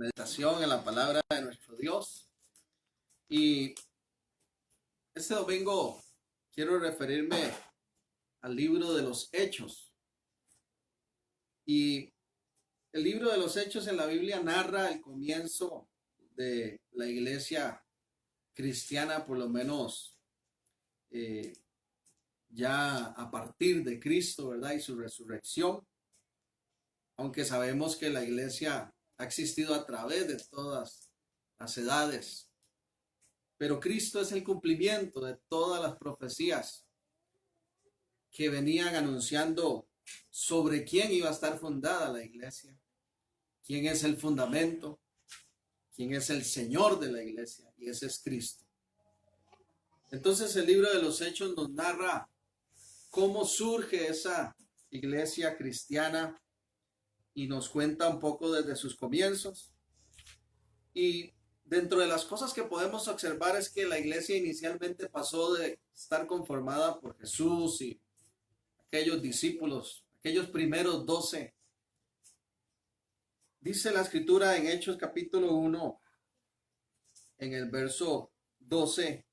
Meditación en la palabra de nuestro Dios. Y este domingo quiero referirme al libro de los Hechos. Y el libro de los Hechos en la Biblia narra el comienzo de la iglesia cristiana, por lo menos ya a partir de Cristo, ¿verdad? Y su resurrección. Aunque sabemos que la iglesia ha existido a través de todas las edades. Pero Cristo es el cumplimiento de todas las profecías que venían anunciando sobre quién iba a estar fundada la iglesia, quién es el fundamento, quién es el Señor de la iglesia, y ese es Cristo. Entonces el libro de los Hechos nos narra cómo surge esa iglesia cristiana y nos cuenta un poco desde sus comienzos. Y dentro de las cosas que podemos observar es que la iglesia inicialmente pasó de estar conformada por Jesús y aquellos discípulos, aquellos primeros 12. Dice la escritura en Hechos capítulo 1, en el verso 12.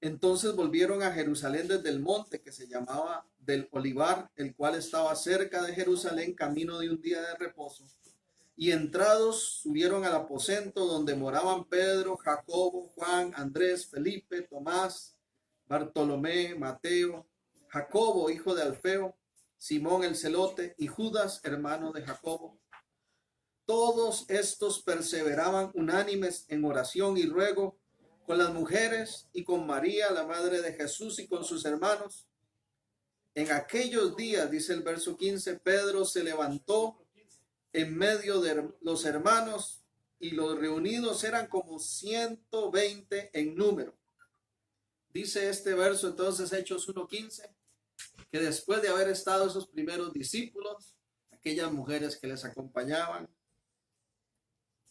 Entonces volvieron a Jerusalén desde el monte que se llamaba del Olivar, el cual estaba cerca de Jerusalén, camino de un día de reposo. Y entrados subieron al aposento donde moraban Pedro, Jacobo, Juan, Andrés, Felipe, Tomás, Bartolomé, Mateo, Jacobo, hijo de Alfeo, Simón el celote y Judas, hermano de Jacobo. Todos estos perseveraban unánimes en oración y ruego con las mujeres y con María, la madre de Jesús, y con sus hermanos. En aquellos días, dice el verso 15, Pedro se levantó en medio de los hermanos, y los reunidos eran como 120 en número. Dice este verso entonces, Hechos 1:15, que después de haber estado esos primeros discípulos, aquellas mujeres que les acompañaban,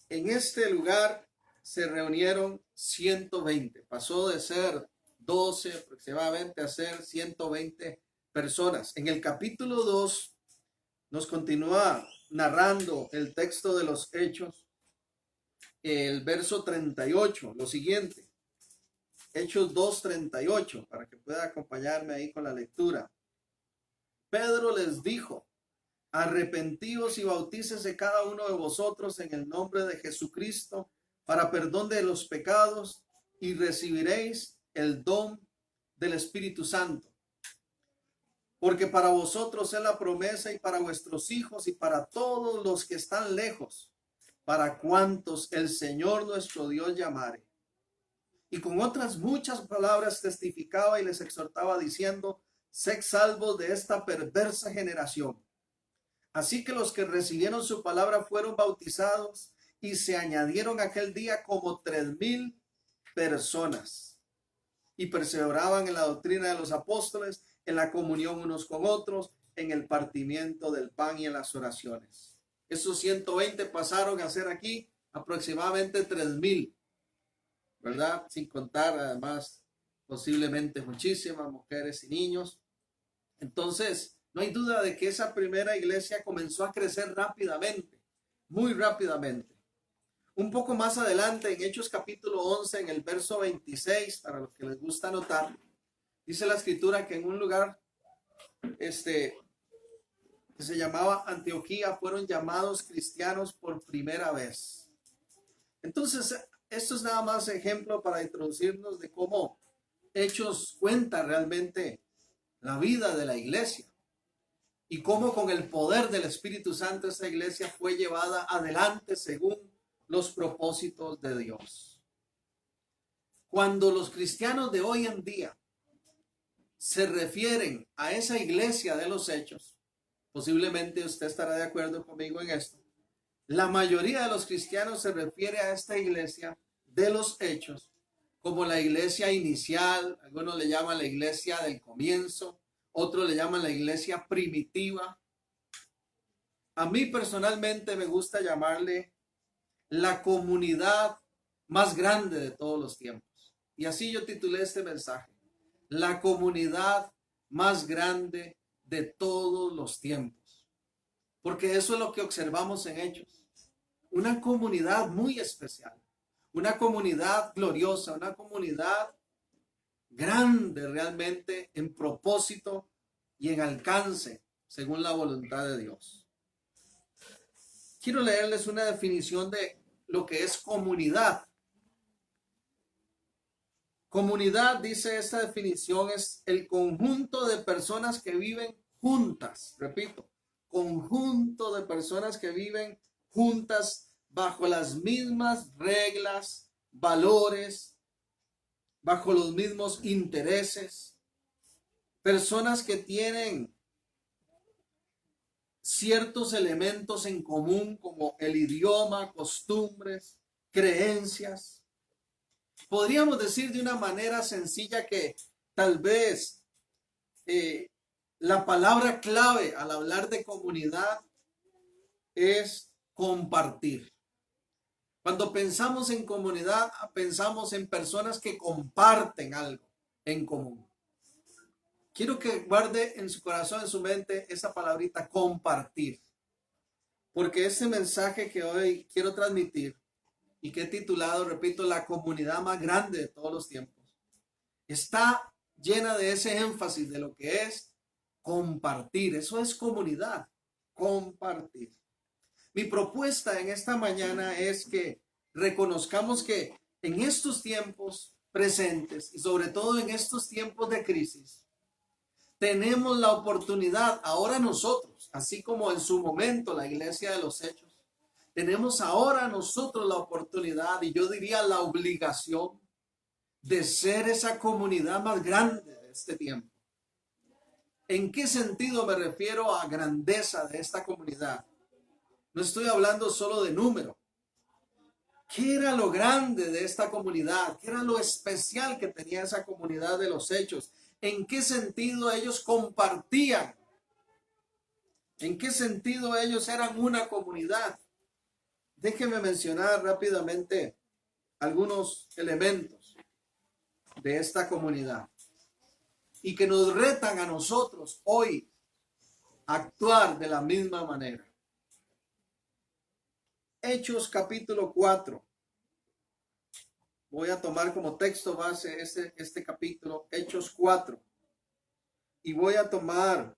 en este lugar se reunieron 120. Pasó de ser 12 aproximadamente a ser 120 personas. En el capítulo 2 nos continúa narrando el texto de los Hechos, el verso 38, lo siguiente. Hechos 2:38, para que pueda acompañarme ahí con la lectura. Pedro les dijo: arrepentíos y bautícese cada uno de vosotros en el nombre de Jesucristo para perdón de los pecados, y recibiréis el don del Espíritu Santo. Porque para vosotros es la promesa, y para vuestros hijos, y para todos los que están lejos, para cuantos el Señor nuestro Dios llamare. Y con otras muchas palabras testificaba y les exhortaba diciendo: sed salvos de esta perversa generación. Así que los que recibieron su palabra fueron bautizados, y se añadieron aquel día como 3,000 personas. Y perseveraban en la doctrina de los apóstoles, en la comunión unos con otros, en el partimiento del pan y en las oraciones. Esos 120 pasaron a ser aquí aproximadamente 3,000, ¿verdad? Sin contar además posiblemente muchísimas mujeres y niños. Entonces, no hay duda de que esa primera iglesia comenzó a crecer rápidamente, muy rápidamente. Un poco más adelante, en Hechos capítulo 11, en el verso 26, para los que les gusta anotar, dice la escritura que en un lugar que se llamaba Antioquía fueron llamados cristianos por primera vez. Entonces, esto es nada más ejemplo para introducirnos de cómo Hechos cuenta realmente la vida de la iglesia y cómo con el poder del Espíritu Santo esta iglesia fue llevada adelante según los propósitos de Dios. Cuando los cristianos de hoy en día se refieren a esa iglesia de los Hechos, posiblemente usted estará de acuerdo conmigo en esto, la mayoría de los cristianos se refiere a esta iglesia de los Hechos como la iglesia inicial. Algunos le llaman la iglesia del comienzo, otros le llaman la iglesia primitiva. A mí personalmente me gusta llamarle la comunidad más grande de todos los tiempos. Y así yo titulé este mensaje: la comunidad más grande de todos los tiempos. Porque eso es lo que observamos en Hechos. una comunidad muy especial, una comunidad gloriosa, una comunidad grande realmente en propósito y en alcance, según la voluntad de Dios. Quiero leerles una definición de lo que es comunidad. Comunidad, dice esta definición, es el conjunto de personas que viven juntas. Repito, conjunto de personas que viven juntas bajo las mismas reglas, valores, bajo los mismos intereses. Personas que tienen ciertos elementos en común como el idioma, costumbres, creencias. Podríamos decir de una manera sencilla que tal vez la palabra clave al hablar de comunidad es compartir. Cuando pensamos en comunidad, pensamos en personas que comparten algo en común. Quiero que guarde en su corazón, en su mente, esa palabrita compartir. Porque ese mensaje que hoy quiero transmitir y que he titulado, repito, la comunidad más grande de todos los tiempos, está llena de ese énfasis de lo que es compartir. Eso es comunidad, compartir. Mi propuesta en esta mañana es que reconozcamos que en estos tiempos presentes y sobre todo en estos tiempos de crisis, tenemos la oportunidad ahora nosotros, así como en su momento la iglesia de los Hechos, tenemos ahora nosotros la oportunidad y yo diría la obligación de ser esa comunidad más grande de este tiempo. ¿En qué sentido me refiero a grandeza de esta comunidad? No estoy hablando solo de número. ¿Qué era lo grande de esta comunidad? ¿Qué era lo especial que tenía esa comunidad de los Hechos? ¿En qué sentido ellos compartían? ¿En qué sentido ellos eran una comunidad? Déjenme mencionar rápidamente algunos elementos de esta comunidad y que nos retan a nosotros hoy a actuar de la misma manera. Hechos capítulo 4. Voy a tomar como texto base este capítulo, Hechos 4. Y voy a tomar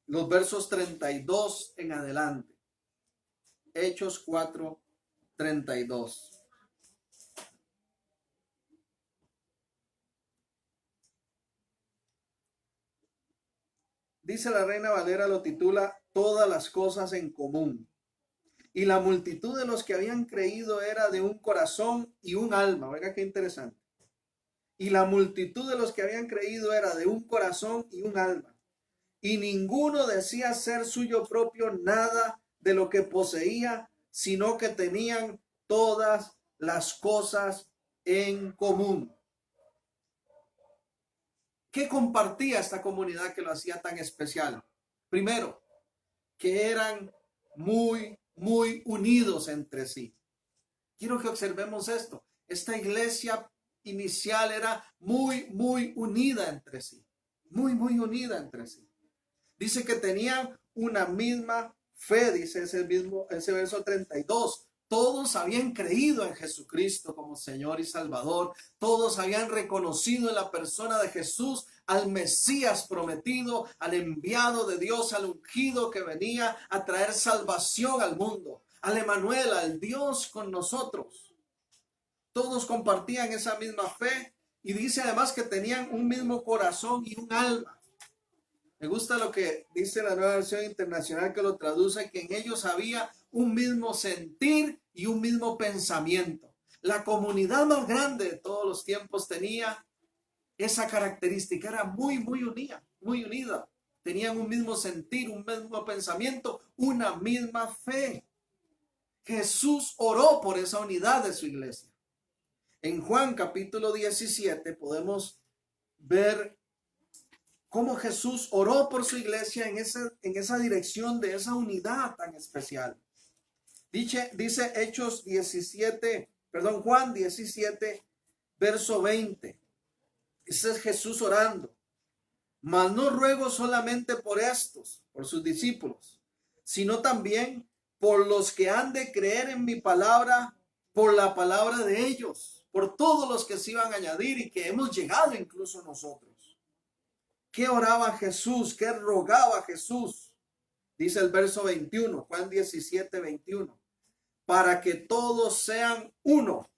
los versos 32 en adelante. Hechos 4, 32. Dice la Reina Valera, lo titula Todas las cosas en común. Y la multitud de los que habían creído era de un corazón y un alma. Oiga qué interesante. Y la multitud de los que habían creído era de un corazón y un alma. Y ninguno decía ser suyo propio nada de lo que poseía, sino que tenían todas las cosas en común. ¿Qué compartía esta comunidad que lo hacía tan especial? Primero, que eran muy unidos entre sí. Quiero que observemos esto. Esta iglesia inicial era muy unida entre sí. Muy unida entre sí. Dice que tenían una misma fe, dice ese verso 32. Todos habían creído en Jesucristo como Señor y Salvador. Todos habían reconocido en la persona de Jesús al Mesías prometido, al enviado de Dios, al ungido que venía a traer salvación al mundo, al Emanuel, al Dios con nosotros. Todos compartían esa misma fe y dice además que tenían un mismo corazón y un alma. Me gusta lo que dice la Nueva Versión Internacional, que lo traduce, que en ellos había un mismo sentir y un mismo pensamiento. La comunidad más grande de todos los tiempos tenía esa característica, era muy unida. Tenían un mismo sentir, un mismo pensamiento, una misma fe. Jesús oró por esa unidad de su iglesia. En Juan capítulo 17 podemos ver cómo Jesús oró por su iglesia en esa dirección de esa unidad tan especial. Dice Hechos 17, Juan 17, verso 20. Ese es Jesús orando. Mas no ruego solamente por estos, por sus discípulos, sino también por los que han de creer en mi palabra, por la palabra de ellos, por todos los que se iban a añadir y que hemos llegado incluso nosotros. ¿Qué oraba Jesús? ¿Qué rogaba Jesús? Dice el verso 21, Juan 17, 21. Para que todos sean uno,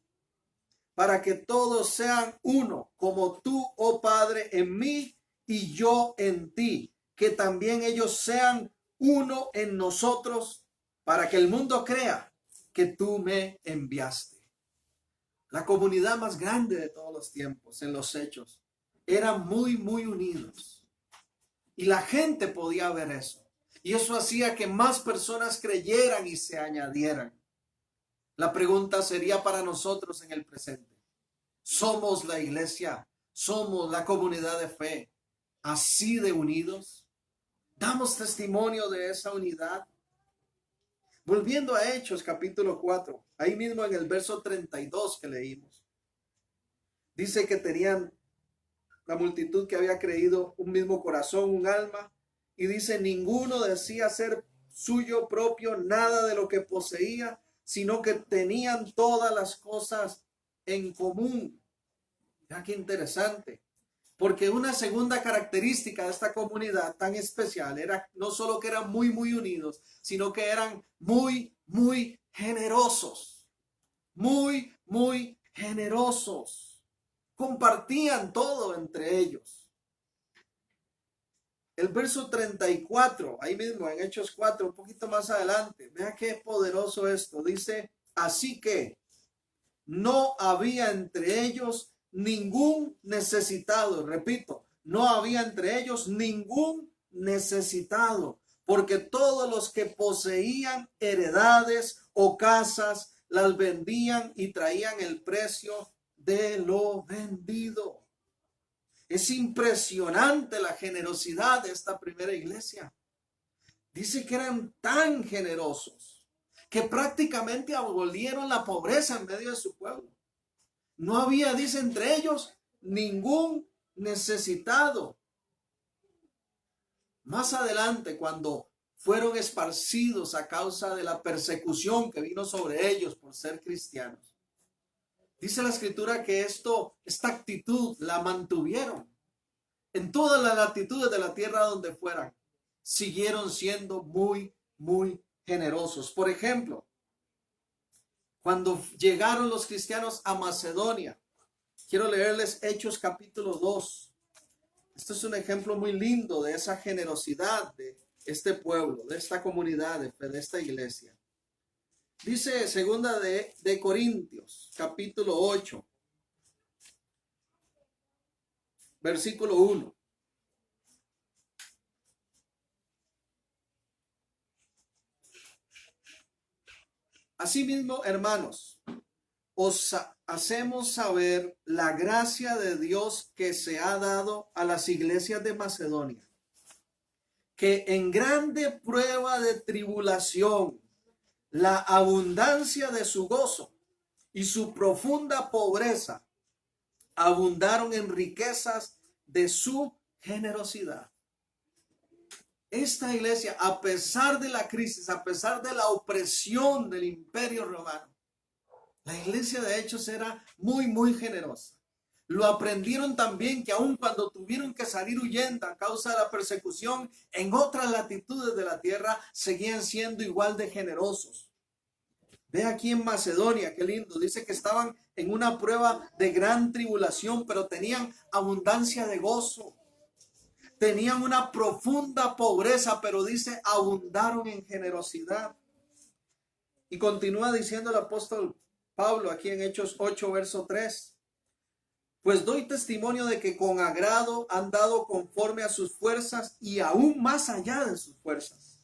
para que todos sean uno, como tú, oh Padre, en mí y yo en ti, que también ellos sean uno en nosotros, para que el mundo crea que tú me enviaste. La comunidad más grande de todos los tiempos, en los hechos, eran muy unidos. Y la gente podía ver eso. Y eso hacía que más personas creyeran y se añadieran. La pregunta sería para nosotros en el presente. ¿Somos la iglesia? ¿Somos la comunidad de fe así de unidos? ¿Damos testimonio de esa unidad? Volviendo a Hechos capítulo 4, ahí mismo en el verso 32 que leímos. Dice que tenían la multitud que había creído un mismo corazón, un alma. Y dice, ninguno decía ser suyo propio nada de lo que poseía, sino que tenían todas las cosas en común. Ya qué interesante. Porque una segunda característica de esta comunidad tan especial era no solo que eran muy unidos, sino que eran muy generosos. Muy generosos. Compartían todo entre ellos. El verso 34, ahí mismo en Hechos 4, un poquito más adelante, vea qué poderoso esto. Dice, así que no había entre ellos ningún necesitado. Repito, no había entre ellos ningún necesitado, porque todos los que poseían heredades o casas las vendían y traían el precio de lo vendido. Es impresionante la generosidad de esta primera iglesia. Dice que eran tan generosos que prácticamente abolieron la pobreza en medio de su pueblo. No había, dice, entre ellos ningún necesitado. Más adelante, cuando fueron esparcidos a causa de la persecución que vino sobre ellos por ser cristianos, dice la escritura que esta actitud la mantuvieron en todas las latitudes de la tierra donde fueran. Siguieron siendo muy generosos. Por ejemplo, cuando llegaron los cristianos a Macedonia, quiero leerles Hechos capítulo 2. Esto es un ejemplo muy lindo de esa generosidad de este pueblo, de esta comunidad, de esta iglesia. Dice segunda de Corintios, capítulo 8, versículo 1. Asimismo, hermanos, os hacemos saber la gracia de Dios que se ha dado a las iglesias de Macedonia, que en grande prueba de tribulación, la abundancia de su gozo y su profunda pobreza abundaron en riquezas de su generosidad. Esta iglesia, a pesar de la crisis, a pesar de la opresión del imperio romano, la iglesia de Hechos era muy generosa. Lo aprendieron también que aun cuando tuvieron que salir huyendo a causa de la persecución en otras latitudes de la tierra, seguían siendo igual de generosos. Ve aquí en Macedonia, qué lindo. Dice que estaban en una prueba de gran tribulación, pero tenían abundancia de gozo. Tenían una profunda pobreza, pero dice, abundaron en generosidad. Y continúa diciendo el apóstol Pablo aquí en Hechos 8, verso 3. Pues doy testimonio de que con agrado han dado conforme a sus fuerzas y aún más allá de sus fuerzas,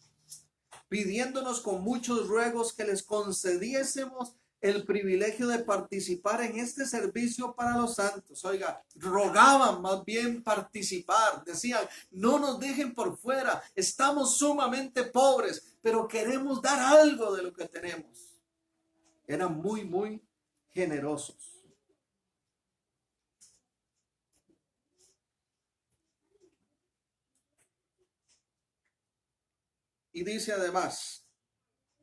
pidiéndonos con muchos ruegos que les concediésemos el privilegio de participar en este servicio para los santos. Oiga, rogaban más bien participar. Decían, no nos dejen por fuera. Estamos sumamente pobres, pero queremos dar algo de lo que tenemos. Eran muy generosos. Y dice además,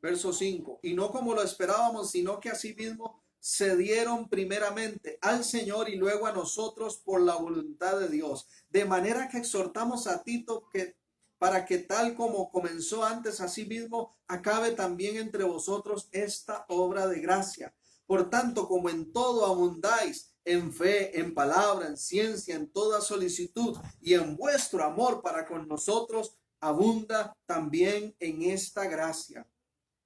Verso 5. Y no como lo esperábamos, sino que asimismo se dieron primeramente al Señor y luego a nosotros por la voluntad de Dios. De manera que exhortamos a Tito que para que tal como comenzó antes, asimismo acabe también entre vosotros esta obra de gracia. Por tanto, como en todo abundáis, en fe, en palabra, en ciencia, en toda solicitud y en vuestro amor para con nosotros, abunda también en esta gracia.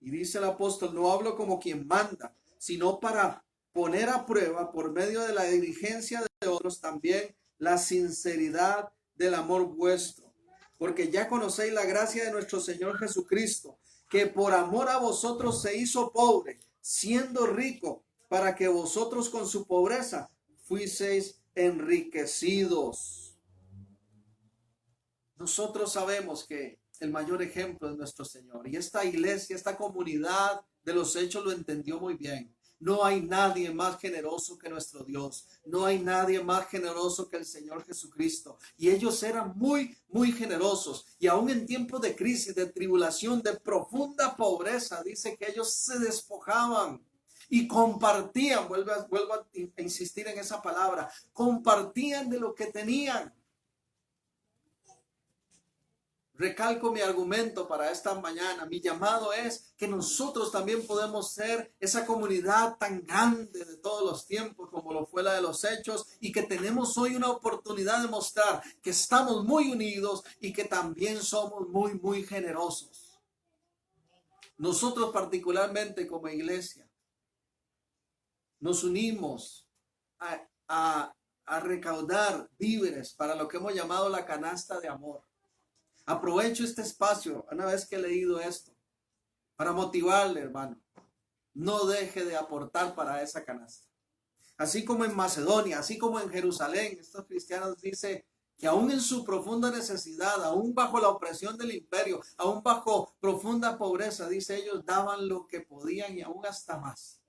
Y dice el apóstol, no hablo como quien manda, sino para poner a prueba por medio de la diligencia de otros también la sinceridad del amor vuestro. Porque ya conocéis la gracia de nuestro Señor Jesucristo, que por amor a vosotros se hizo pobre, siendo rico, para que vosotros con su pobreza fuiseis enriquecidos. Nosotros sabemos que el mayor ejemplo es nuestro Señor. Y esta iglesia, esta comunidad de los hechos lo entendió muy bien. No hay nadie más generoso que nuestro Dios. No hay nadie más generoso que el Señor Jesucristo. Y ellos eran muy, muy generosos. Y aún en tiempos de crisis, de tribulación, de profunda pobreza, dice que ellos se despojaban y compartían. Vuelvo a insistir en esa palabra. Compartían de lo que tenían. Recalco mi argumento para esta mañana. Mi llamado es que nosotros también podemos ser esa comunidad tan grande de todos los tiempos como lo fue la de los hechos y que tenemos hoy una oportunidad de mostrar que estamos muy unidos y que también somos muy, muy generosos. Nosotros particularmente como iglesia nos unimos a recaudar víveres para lo que hemos llamado la canasta de amor. Aprovecho este espacio, una vez que he leído esto, para motivarle, hermano. No deje de aportar para esa canasta. Así como en Macedonia, así como en Jerusalén, estos cristianos dicen que aún en su profunda necesidad, aún bajo la opresión del imperio, aún bajo profunda pobreza, dice ellos, daban lo que podían y aún hasta más.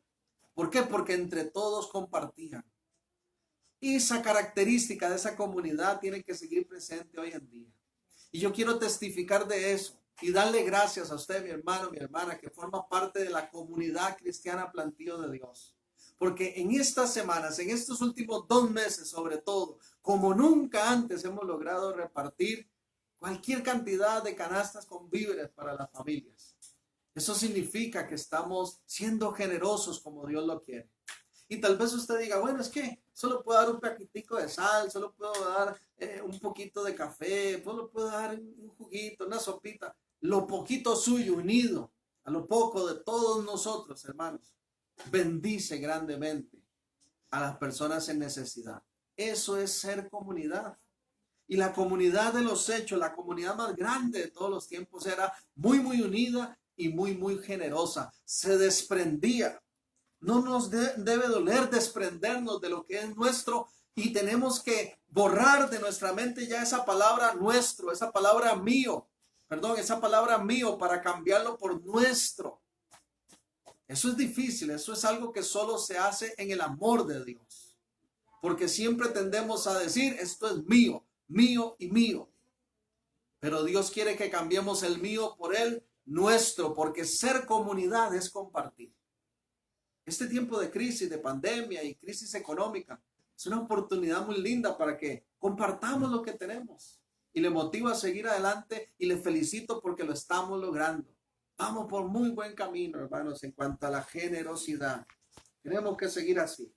¿Por qué? Porque entre todos compartían. Y esa característica de esa comunidad tiene que seguir presente hoy en día. Y yo quiero testificar de eso y darle gracias a usted, mi hermano, mi hermana, que forma parte de la comunidad cristiana Plantío de Dios. Porque en estas semanas, en estos últimos 2 meses sobre todo, como nunca antes hemos logrado repartir cualquier cantidad de canastas con víveres para las familias. Eso significa que estamos siendo generosos como Dios lo quiere. Y tal vez usted diga, bueno, es que solo puedo dar un paquetico de sal, solo puedo dar un poquito de café, solo puedo dar un juguito, una sopita. Lo poquito suyo unido a lo poco de todos nosotros, hermanos, bendice grandemente a las personas en necesidad. Eso es ser comunidad. Y la comunidad de los hechos, la comunidad más grande de todos los tiempos, era muy, muy unida y muy, muy generosa. Se desprendía. No nos debe doler desprendernos de lo que es nuestro y tenemos que borrar de nuestra mente ya esa palabra nuestro, esa palabra mío, esa palabra mío para cambiarlo por nuestro. Eso es difícil, eso es algo que solo se hace en el amor de Dios. Porque siempre tendemos a decir, esto es mío, mío y mío. Pero Dios quiere que cambiemos el mío por el nuestro, porque ser comunidad es compartir. Este tiempo de crisis, de pandemia y crisis económica es una oportunidad muy linda para que compartamos lo que tenemos. Y le motiva a seguir adelante y le felicito porque lo estamos logrando. Vamos por muy buen camino, hermanos, en cuanto a la generosidad. Tenemos que seguir así.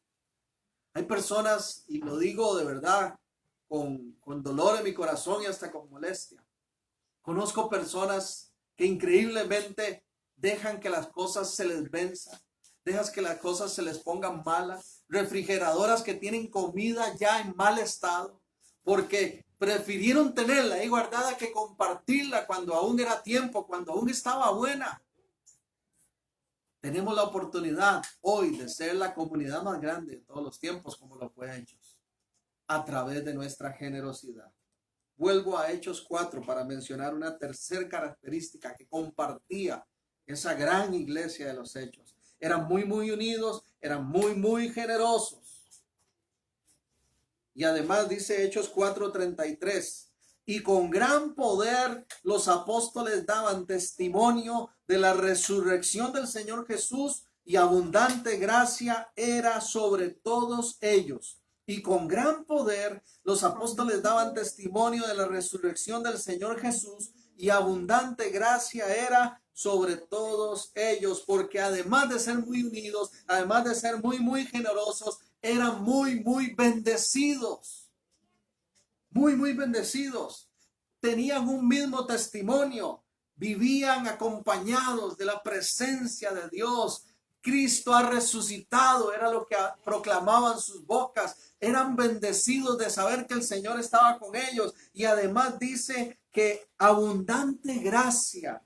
Hay personas, y lo digo de verdad, con dolor en mi corazón y hasta con molestia. Conozco personas que increíblemente dejan que las cosas se les venzan. Dejas que las cosas se les pongan malas, refrigeradoras que tienen comida ya en mal estado, porque prefirieron tenerla ahí guardada que compartirla cuando aún era tiempo, cuando aún estaba buena. Tenemos la oportunidad hoy de ser la comunidad más grande de todos los tiempos, como lo fue Hechos, a través de nuestra generosidad. Vuelvo a Hechos 4 para mencionar una tercera característica que compartía esa gran iglesia de los Hechos. Eran muy, muy unidos, eran muy, muy generosos. Y además dice Hechos 4:33, y con gran poder los apóstoles daban testimonio de la resurrección del Señor Jesús, y abundante gracia era sobre todos ellos. Y con gran poder los apóstoles daban testimonio de la resurrección del Señor Jesús, y abundante gracia era sobre todos ellos, porque además de ser muy unidos, además de ser muy generosos, eran muy bendecidos. Muy bendecidos. Tenían un mismo testimonio. Vivían acompañados de la presencia de Dios. Cristo ha resucitado, era lo que proclamaban sus bocas. Eran bendecidos de saber que el Señor estaba con ellos. Y además dice que abundante gracia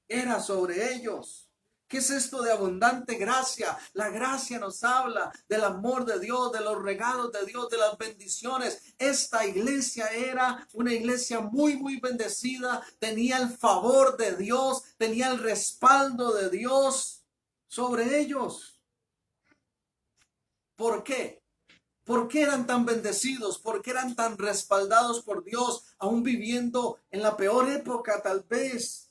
era sobre ellos. ¿Qué es esto de abundante gracia? La gracia nos habla del amor de Dios, de los regalos de Dios, de las bendiciones. Esta iglesia era una iglesia muy bendecida. Tenía el favor de Dios, tenía el respaldo de Dios sobre ellos. ¿Por qué? ¿Por qué eran tan bendecidos? ¿Por qué eran tan respaldados por Dios, aún viviendo en la peor época tal vez?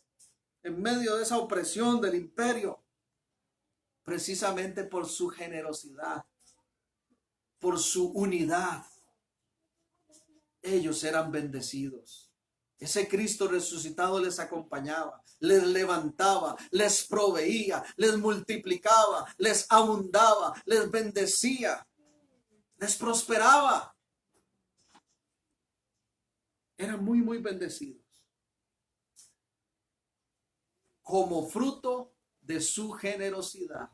En medio de esa opresión del imperio, precisamente por su generosidad, por su unidad, ellos eran bendecidos. Ese Cristo resucitado les acompañaba, les levantaba, les proveía, les multiplicaba, les abundaba, les bendecía, les prosperaba. Eran muy bendecidos. Como fruto de su generosidad,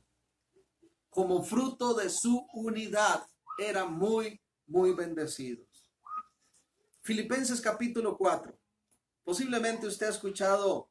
como fruto de su unidad, eran muy bendecidos. Filipenses capítulo 4. Posiblemente usted ha escuchado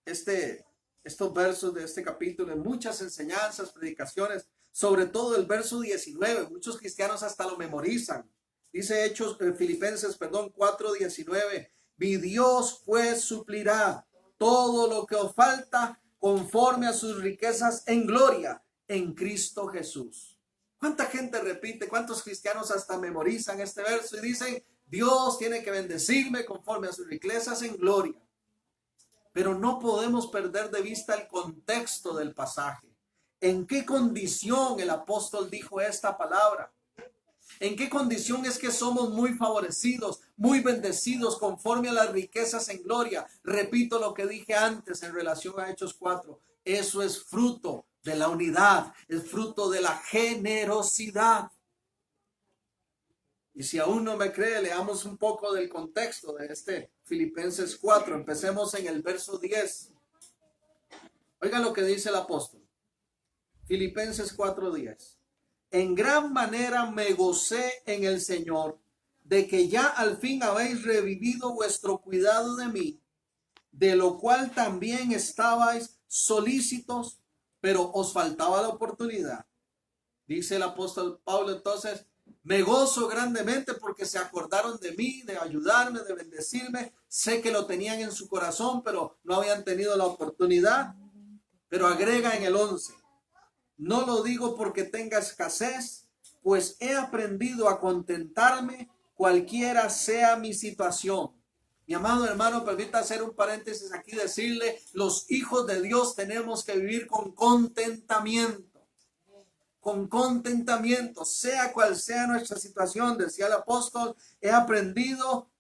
estos versos de este capítulo en muchas enseñanzas, predicaciones, sobre todo el verso 19. Muchos cristianos hasta lo memorizan. Dice Filipenses 4:19. Mi Dios pues suplirá todo lo que os falta conforme a sus riquezas en gloria en Cristo Jesús. ¿Cuánta gente repite? ¿Cuántos cristianos hasta memorizan este verso y dicen, Dios tiene que bendecirme conforme a sus riquezas en gloria? Pero no podemos perder de vista el contexto del pasaje. ¿En qué condición el apóstol dijo esta palabra? ¿En qué condición es que somos muy favorecidos, muy bendecidos conforme a las riquezas en gloria? Repito lo que dije antes en relación a Hechos 4. Eso es fruto de la unidad, es fruto de la generosidad. Y si aún no me cree, leamos un poco del contexto de este Filipenses 4. Empecemos en el verso 10. Oiga lo que dice el apóstol. Filipenses 4:10. En gran manera me gocé en el Señor de que ya al fin habéis revivido vuestro cuidado de mí, de lo cual también estabais solícitos, pero os faltaba la oportunidad. Dice el apóstol Pablo entonces, me gozo grandemente porque se acordaron de mí, de ayudarme, de bendecirme. Sé que lo tenían en su corazón, pero no habían tenido la oportunidad. Pero agrega en el 11, no lo digo porque tenga escasez, pues he aprendido a contentarme cualquiera sea mi situación. Mi amado hermano, permita hacer un paréntesis aquí y decirle, los hijos de Dios tenemos que vivir con contentamiento. Con contentamiento, sea cual sea nuestra situación, decía el apóstol, he aprendido,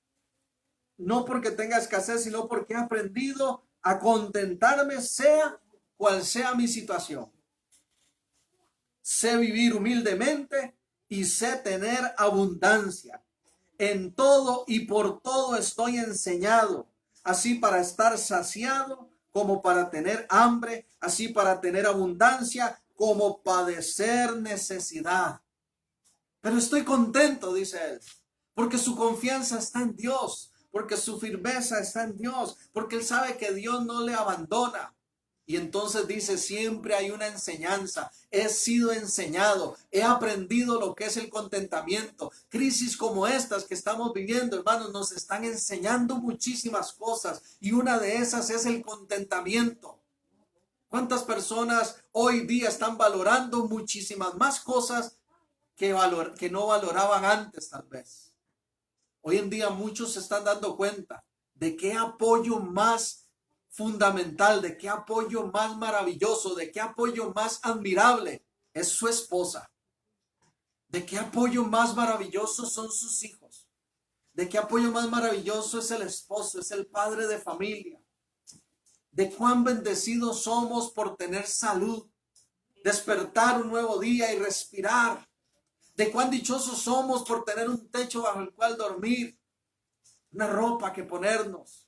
no porque tenga escasez, sino porque he aprendido a contentarme, sea cual sea mi situación. Sé vivir humildemente y sé tener abundancia. En todo y por todo estoy enseñado, así para estar saciado como para tener hambre, así para tener abundancia como padecer necesidad. Pero estoy contento, dice él, porque su confianza está en Dios, porque su firmeza está en Dios, porque él sabe que Dios no le abandona. Y entonces dice, siempre hay una enseñanza, he sido enseñado, he aprendido lo que es el contentamiento. Crisis como estas que estamos viviendo, hermanos, nos están enseñando muchísimas cosas y una de esas es el contentamiento. ¿Cuántas personas hoy día están valorando muchísimas más cosas que no valoraban antes tal vez? Hoy en día muchos se están dando cuenta de qué apoyo más fundamental, de qué apoyo más maravilloso, de qué apoyo más admirable es su esposa, de qué apoyo más maravilloso son sus hijos, de qué apoyo más maravilloso es el esposo, es el padre de familia, de cuán bendecidos somos por tener salud, despertar un nuevo día y respirar, de cuán dichosos somos por tener un techo bajo el cual dormir, una ropa que ponernos.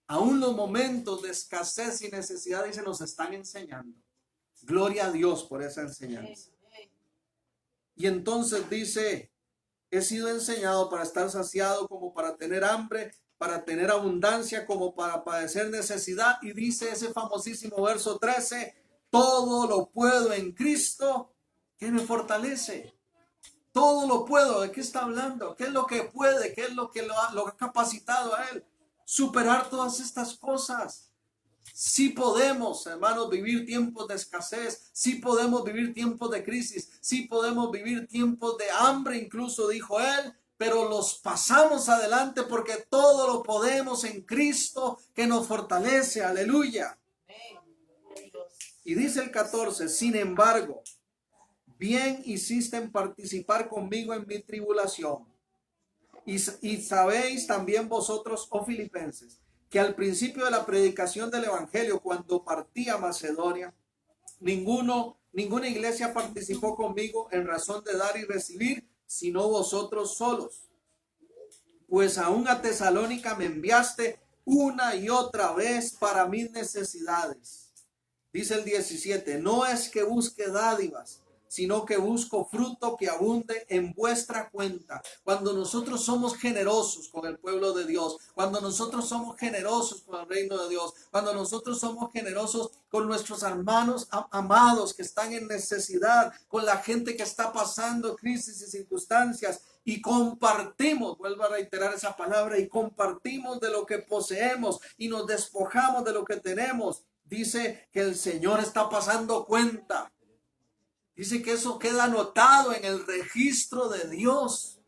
Aún los momentos de escasez y necesidad y se nos están enseñando. Gloria a Dios por esa enseñanza. Y entonces dice, he sido enseñado para estar saciado, como para tener hambre, para tener abundancia, como para padecer necesidad. Y dice ese famosísimo verso 13, todo lo puedo en Cristo que me fortalece. Todo lo puedo. ¿De qué está hablando? ¿Qué es lo que puede? ¿Qué es lo que lo ha capacitado a él? Superar todas estas cosas. Sí podemos, hermanos, vivir tiempos de escasez. Sí podemos vivir tiempos de crisis. Sí podemos vivir tiempos de hambre, incluso dijo él. Pero los pasamos adelante porque todo lo podemos en Cristo que nos fortalece. Aleluya. Y dice el 14, sin embargo, bien hiciste en participar conmigo en mi tribulación. Y sabéis también vosotros, oh filipenses, que al principio de la predicación del evangelio, cuando partí a Macedonia, ninguna iglesia participó conmigo en razón de dar y recibir, sino vosotros solos. Pues aún a Tesalónica me enviaste una y otra vez para mis necesidades. Dice el 17, no es que busque dádivas, sino que busco fruto que abunde en vuestra cuenta. Cuando nosotros somos generosos con el pueblo de Dios, cuando nosotros somos generosos con el reino de Dios, cuando nosotros somos generosos con nuestros hermanos amados que están en necesidad, con la gente que está pasando crisis y circunstancias, y compartimos, vuelvo a reiterar esa palabra, y compartimos de lo que poseemos y nos despojamos de lo que tenemos, dice que el Señor está pasando cuenta. Dice que eso queda anotado en el registro de Dios.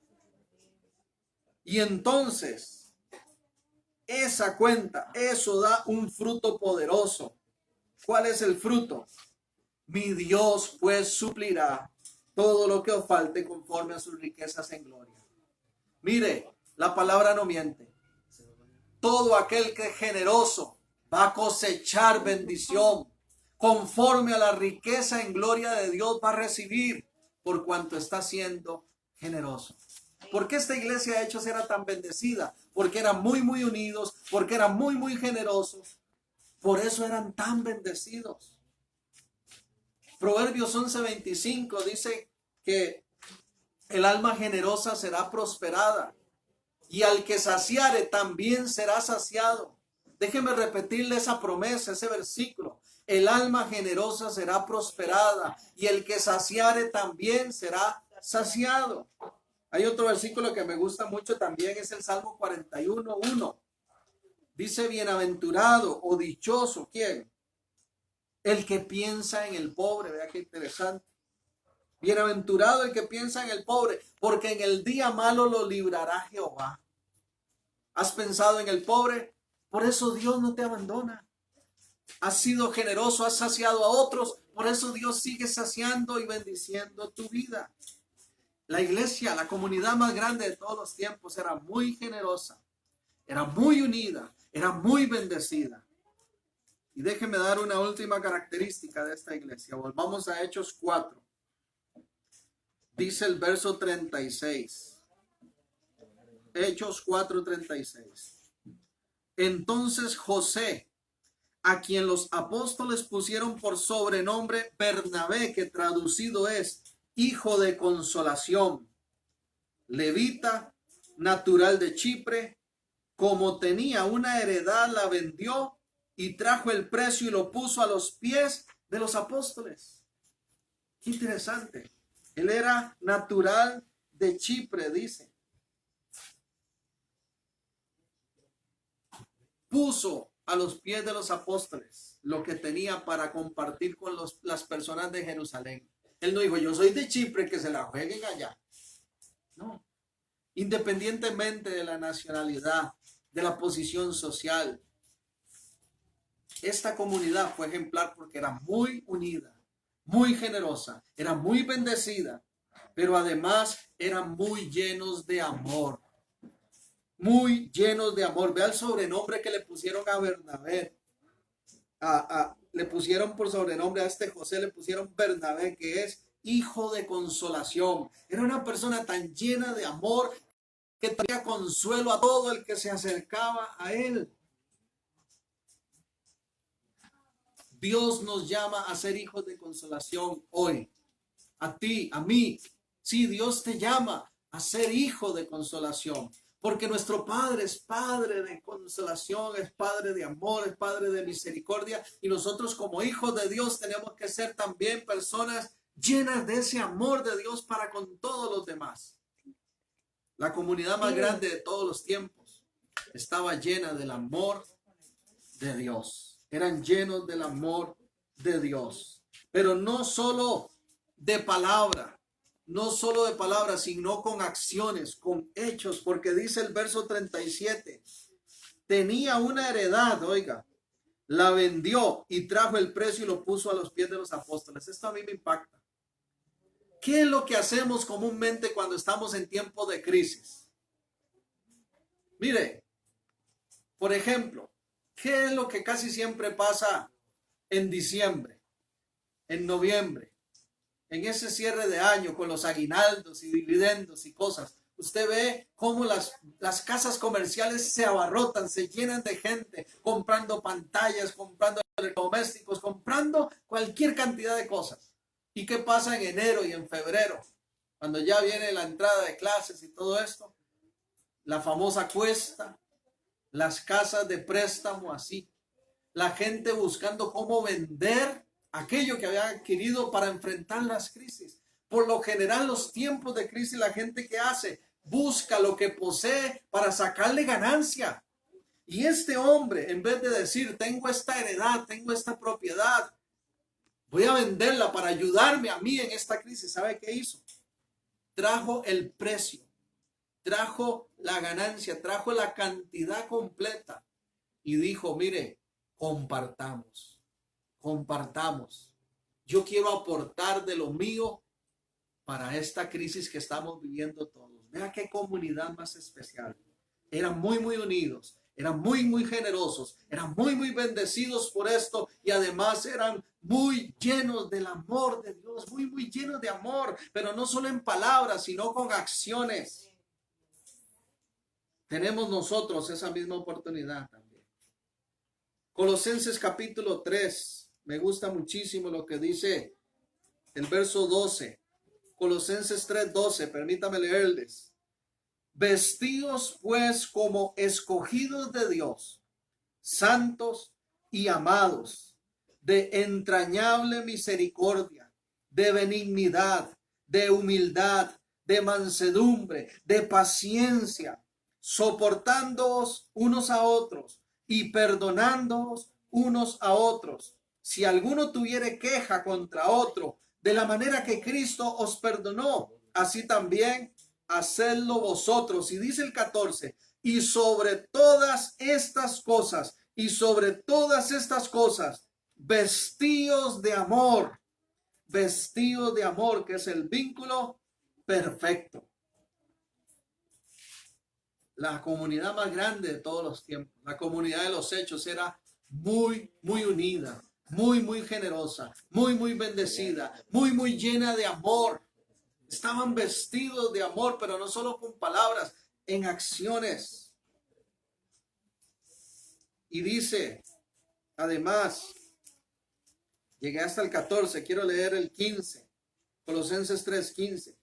Y entonces, esa cuenta, eso da un fruto poderoso. ¿Cuál es el fruto? Mi Dios pues suplirá todo lo que os falte conforme a sus riquezas en gloria. Mire, la palabra no miente. Todo aquel que es generoso va a cosechar bendición. Conforme a la riqueza en gloria de Dios va a recibir por cuanto está siendo generoso. ¿Por qué esta iglesia de Hechos era tan bendecida? Porque eran muy unidos, porque eran muy generosos. Por eso eran tan bendecidos. Proverbios 11:25 dice que el alma generosa será prosperada y al que saciare también será saciado. Déjeme repetirle esa promesa, ese versículo. El alma generosa será prosperada y el que saciare también será saciado. Hay otro versículo que me gusta mucho también, es el Salmo 41:1. Dice, bienaventurado o dichoso, ¿quién? El que piensa en el pobre. Vea qué interesante. Bienaventurado el que piensa en el pobre, porque en el día malo lo librará Jehová. ¿Has pensado en el pobre? Por eso Dios no te abandona. Has sido generoso, has saciado a otros, por eso Dios sigue saciando y bendiciendo tu vida. La iglesia, la comunidad más grande de todos los tiempos, era muy generosa, era muy unida, era muy bendecida. Y déjeme dar una última característica de esta iglesia. Volvamos a Hechos 4. Dice el verso 36. Hechos 4:36. Entonces José, a quien los apóstoles pusieron por sobrenombre Bernabé, que traducido es hijo de consolación, levita, natural de Chipre, como tenía una heredad, la vendió y trajo el precio y lo puso a los pies de los apóstoles. Qué interesante. Él era natural de Chipre, dice. Puso a los pies de los apóstoles lo que tenía para compartir con las personas de Jerusalén. Él no dijo, yo soy de Chipre, que se la jueguen allá. No. independientemente de la nacionalidad, de la posición social. Esta comunidad fue ejemplar porque era muy unida, muy generosa, era muy bendecida, pero además eran muy llenos de amor. Muy llenos de amor. Vea el sobrenombre que le pusieron a Bernabé. Le pusieron por sobrenombre a este José, le pusieron Bernabé, que es hijo de consolación. Era una persona tan llena de amor que traía consuelo a todo el que se acercaba a él. Dios nos llama a ser hijos de consolación hoy. A ti, a mí. Sí, Dios te llama a ser hijo de consolación. Porque nuestro Padre es Padre de consolación, es Padre de amor, es Padre de misericordia. Y nosotros como hijos de Dios tenemos que ser también personas llenas de ese amor de Dios para con todos los demás. La comunidad más grande de todos los tiempos estaba llena del amor de Dios. Eran llenos del amor de Dios. Pero no solo de palabra. No solo de palabras, sino con acciones, con hechos, porque dice el verso 37, tenía una heredad, oiga, la vendió y trajo el precio y lo puso a los pies de los apóstoles. Esto a mí me impacta. ¿Qué es lo que hacemos comúnmente cuando estamos en tiempo de crisis? Mire, por ejemplo, ¿qué es lo que casi siempre pasa en diciembre, en noviembre? En ese cierre de año con los aguinaldos y dividendos y cosas, usted ve cómo las casas comerciales se abarrotan, se llenan de gente comprando pantallas, comprando electrodomésticos, comprando cualquier cantidad de cosas. ¿Y qué pasa en enero y en febrero? Cuando ya viene la entrada de clases y todo esto, la famosa cuesta, las casas de préstamo así, la gente buscando cómo vender aquello que había adquirido para enfrentar las crisis. Por lo general, los tiempos de crisis, la gente que hace, busca lo que posee para sacarle ganancia. Y este hombre, en vez de decir, tengo esta heredad, tengo esta propiedad, voy a venderla para ayudarme a mí en esta crisis, ¿sabe qué hizo? Trajo el precio, trajo la ganancia, trajo la cantidad completa y dijo, mire, compartamos. Yo quiero aportar de lo mío para esta crisis que estamos viviendo todos. Vea qué comunidad más especial. Eran muy unidos, eran muy generosos, eran muy bendecidos por esto y además eran muy llenos del amor de Dios, muy llenos de amor, pero no solo en palabras, sino con acciones. Tenemos nosotros esa misma oportunidad también. Colosenses capítulo 3. Me gusta muchísimo lo que dice el verso 12. Colosenses 3:12. Permítame leerles. Vestidos pues como escogidos de Dios, santos y amados, de entrañable misericordia, de benignidad, de humildad, de mansedumbre, de paciencia, soportándoos unos a otros y perdonándoos unos a otros. Si alguno tuviere queja contra otro, de la manera que Cristo os perdonó, así también hacedlo vosotros. Y dice el 14, y sobre todas estas cosas, vestíos de amor, que es el vínculo perfecto. La comunidad más grande de todos los tiempos, la comunidad de los hechos, era muy unida, muy generosa, muy bendecida, muy llena de amor. Estaban vestidos de amor, pero no solo con palabras, en acciones. Y dice, además, llegué hasta el 14, quiero leer el 15, Colosenses 3:15.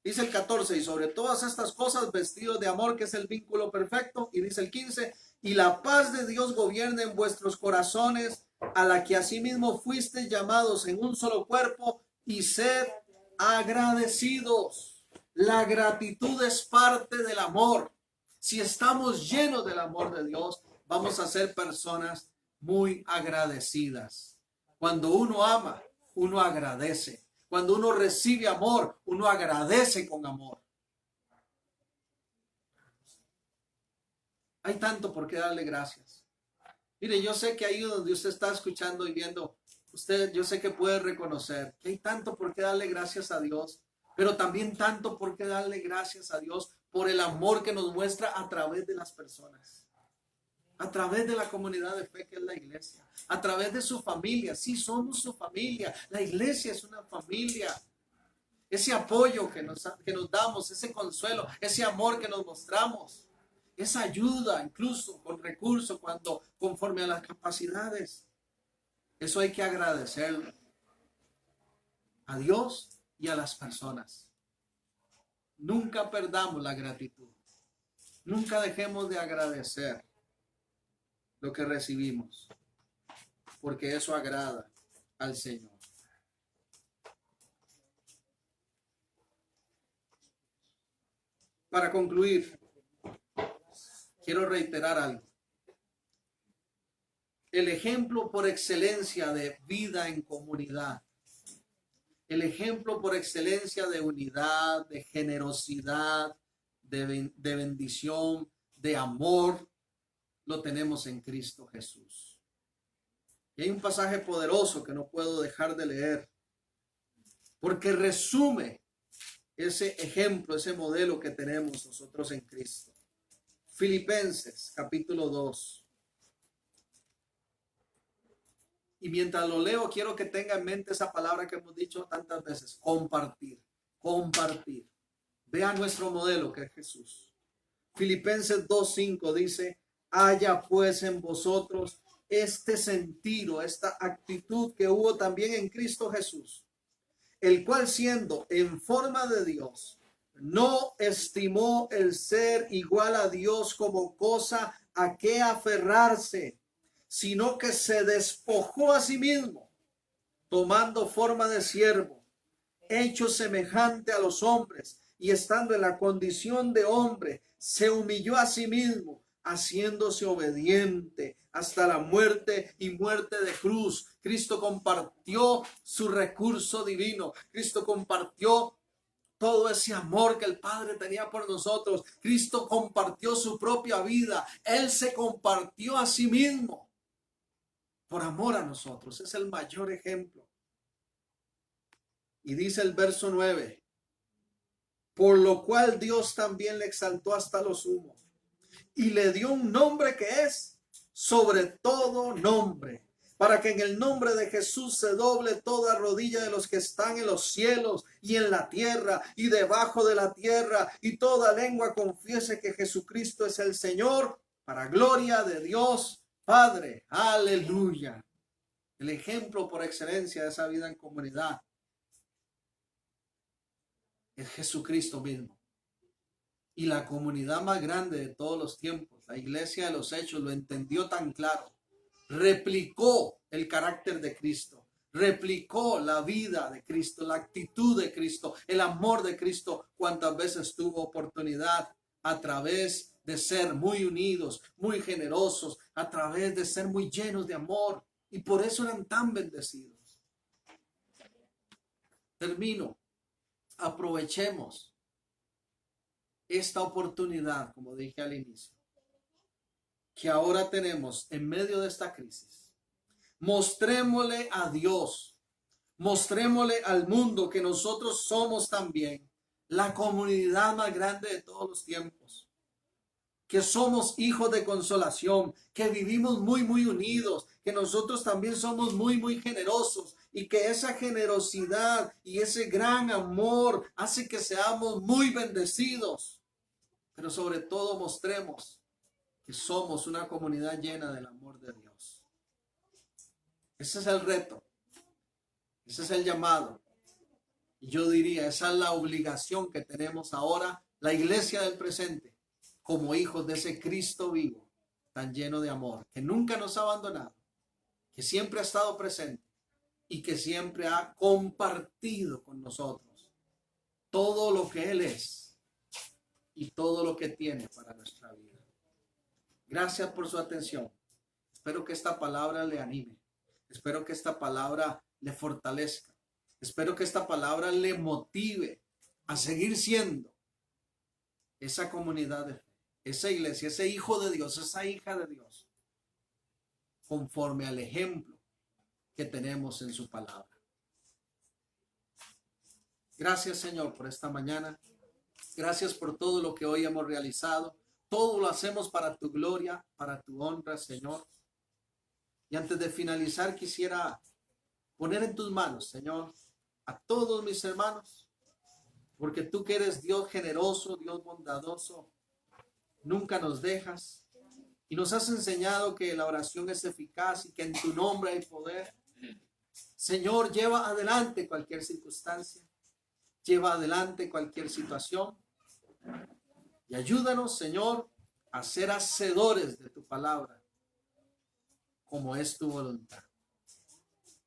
Dice el 14, y sobre todas estas cosas vestidos de amor, que es el vínculo perfecto. Y dice el 15, y la paz de Dios gobierne en vuestros corazones, a la que asimismo fuisteis llamados en un solo cuerpo, y sed agradecidos. La gratitud es parte del amor. Si estamos llenos del amor de Dios, vamos a ser personas muy agradecidas. Cuando uno ama, uno agradece. Cuando uno recibe amor, uno agradece con amor. Hay tanto por qué darle gracias. Mire, yo sé que ahí donde usted está escuchando y viendo, usted, yo sé que puede reconocer que hay tanto por qué darle gracias a Dios, pero también tanto por qué darle gracias a Dios por el amor que nos muestra a través de las personas, a través de la comunidad de fe que es la iglesia, a través de su familia. Sí, somos su familia. La iglesia es una familia. Ese apoyo que nos damos, ese consuelo, ese amor que nos mostramos, esa ayuda, incluso con recursos, cuando conforme a las capacidades. Eso hay que agradecerlo a Dios y a las personas. Nunca perdamos la gratitud. Nunca dejemos de agradecer lo que recibimos, porque eso agrada al Señor. Para concluir, quiero reiterar algo. El ejemplo por excelencia de vida en comunidad, el ejemplo por excelencia de unidad, de generosidad, de bendición, de amor, lo tenemos en Cristo Jesús. Y hay un pasaje poderoso que no puedo dejar de leer, porque resume ese ejemplo, ese modelo que tenemos nosotros en Cristo. Filipenses capítulo 2. Y mientras lo leo, quiero que tenga en mente esa palabra que hemos dicho tantas veces: compartir, compartir. Vea nuestro modelo que es Jesús. Filipenses 2:5 dice: haya pues en vosotros este sentido, esta actitud que hubo también en Cristo Jesús, el cual siendo en forma de Dios, no estimó el ser igual a Dios como cosa a que aferrarse, sino que se despojó a sí mismo, tomando forma de siervo, hecho semejante a los hombres, y estando en la condición de hombre, se humilló a sí mismo, haciéndose obediente hasta la muerte y muerte de cruz. Cristo compartió su recurso divino. Cristo compartió todo ese amor que el Padre tenía por nosotros. Cristo compartió su propia vida. Él se compartió a sí mismo por amor a nosotros. Es el mayor ejemplo. Y dice el verso 9: por lo cual Dios también le exaltó hasta lo sumo y le dio un nombre que es sobre todo nombre, para que en el nombre de Jesús se doble toda rodilla de los que están en los cielos y en la tierra y debajo de la tierra, y toda lengua confiese que Jesucristo es el Señor, para gloria de Dios Padre. Aleluya. El ejemplo por excelencia de esa vida en comunidad es Jesucristo mismo. Y la comunidad más grande de todos los tiempos, la iglesia de los hechos, lo entendió tan claro. Replicó el carácter de Cristo, replicó la vida de Cristo, la actitud de Cristo, el amor de Cristo, cuantas veces tuvo oportunidad, a través de ser muy unidos, muy generosos, a través de ser muy llenos de amor. Y por eso eran tan bendecidos. Termino. Aprovechemos esta oportunidad, como dije al inicio, que ahora tenemos en medio de esta crisis. Mostrémosle a Dios, mostrémosle al mundo que nosotros somos también la comunidad más grande de todos los tiempos, que somos hijos de consolación, que vivimos muy unidos, que nosotros también somos muy generosos, y que esa generosidad y ese gran amor hace que seamos muy bendecidos. Pero sobre todo mostremos que somos una comunidad llena del amor de Dios. Ese es el reto. Ese es el llamado. Y yo diría, esa es la obligación que tenemos ahora, la iglesia del presente, como hijos de ese Cristo vivo, tan lleno de amor, que nunca nos ha abandonado, que siempre ha estado presente y que siempre ha compartido con nosotros todo lo que Él es y todo lo que tiene para nuestra vida. Gracias por su atención. Espero que esta palabra le anime. Espero que esta palabra le fortalezca. Espero que esta palabra le motive a seguir siendo esa comunidad de fe, esa iglesia, ese hijo de Dios, esa hija de Dios, conforme al ejemplo que tenemos en su palabra. Gracias, Señor, por esta mañana. Gracias por todo lo que hoy hemos realizado. Todo lo hacemos para tu gloria, para tu honra, Señor. Y antes de finalizar, quisiera poner en tus manos, Señor, a todos mis hermanos, porque tú que eres Dios generoso, Dios bondadoso, nunca nos dejas y nos has enseñado que la oración es eficaz y que en tu nombre hay poder. Señor, lleva adelante cualquier circunstancia, lleva adelante cualquier situación y ayúdanos, Señor, a ser hacedores de tu palabra, como es tu voluntad.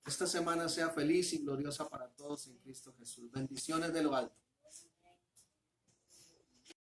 Esta semana sea feliz y gloriosa para todos en Cristo Jesús. Bendiciones de lo alto.